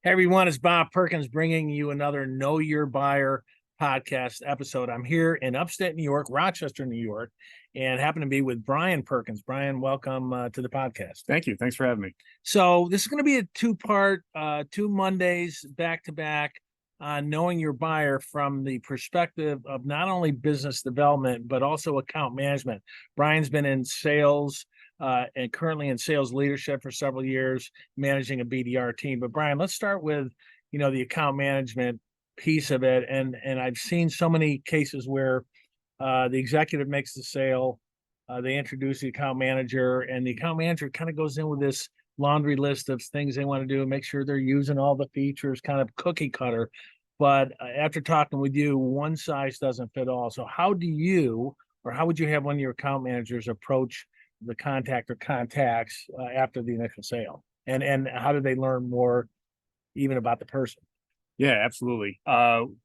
Hey everyone, it's Bob Perkins bringing you another Know Your Buyer podcast episode. I'm here in upstate New York, Rochester, New York, and happen to be with Bryan Perkins. Bryan, welcome to the podcast. Thank you. Thanks for having me. So this is going to be a two-part, 2 Mondays back-to-back on knowing your buyer from the perspective of not only business development, but also account management. Bryan's been in sales and currently in sales leadership for several years, managing a BDR team. But Bryan, let's start with, the account management piece of it. And I've seen so many cases where the executive makes the sale, they introduce the account manager, and the account manager kind of goes in with this laundry list of things they want to do, make sure they're using all the features, kind of cookie cutter. But after talking with you, one size doesn't fit all. So how would you have one of your account managers approach the contact or contacts after the initial sale? And how do they learn more even about the person? Yeah, absolutely.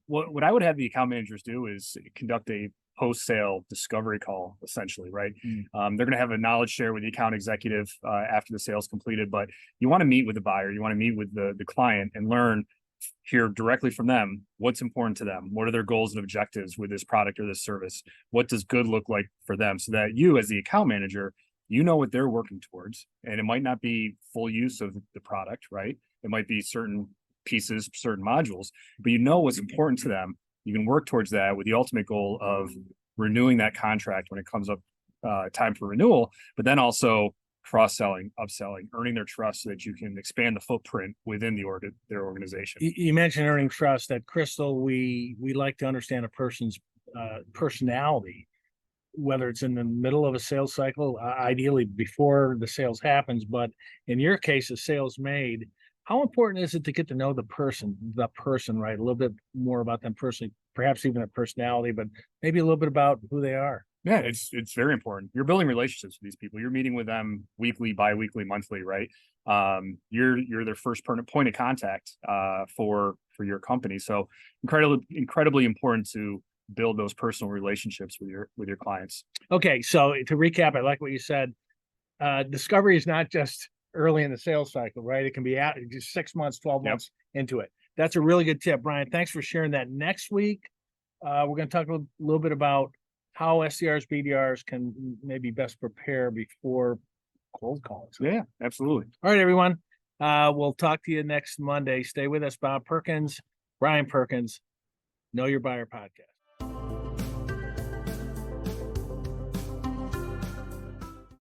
What I would have the account managers do is conduct a post-sale discovery call, essentially, right? They're going to have a knowledge share with the account executive after the sale is completed, but you want to meet with the buyer, you want to meet with the client and hear directly from them what's important to them, what are their goals and objectives with this product or this service, what does good look like for them, so that you as the account manager, you know what they're working towards. And it might not be full use of the product, right? It might be certain pieces, certain modules, but you know what's important to them. You can work towards that with the ultimate goal of renewing that contract when it comes up time for renewal, but then also cross-selling, upselling, earning their trust so that you can expand the footprint within their organization. You mentioned earning trust. At Crystal, we like to understand a person's personality, whether it's in the middle of a sales cycle, ideally before the sales happens, but in your case, the sales made. How important is it to get to know the person, right? A little bit more about them personally, perhaps even a personality, but maybe a little bit about who they are. Yeah, it's very important. You're building relationships with these people. You're meeting with them weekly, bi-weekly, monthly, right? You're their first point of contact for your company. So incredibly important to build those personal relationships with your clients. Okay, so to recap, I like what you said. Discovery is not just early in the sales cycle, right? It can be out just 6 months, 12 months into it. That's a really good tip, Bryan. Thanks for sharing that. Next week, we're going to talk a little bit about how SDRs, BDRs can maybe best prepare before cold calls. Yeah, absolutely. All right, everyone. We'll talk to you next Monday. Stay with us. Bob Perkins, Bryan Perkins, Know Your Buyer podcast.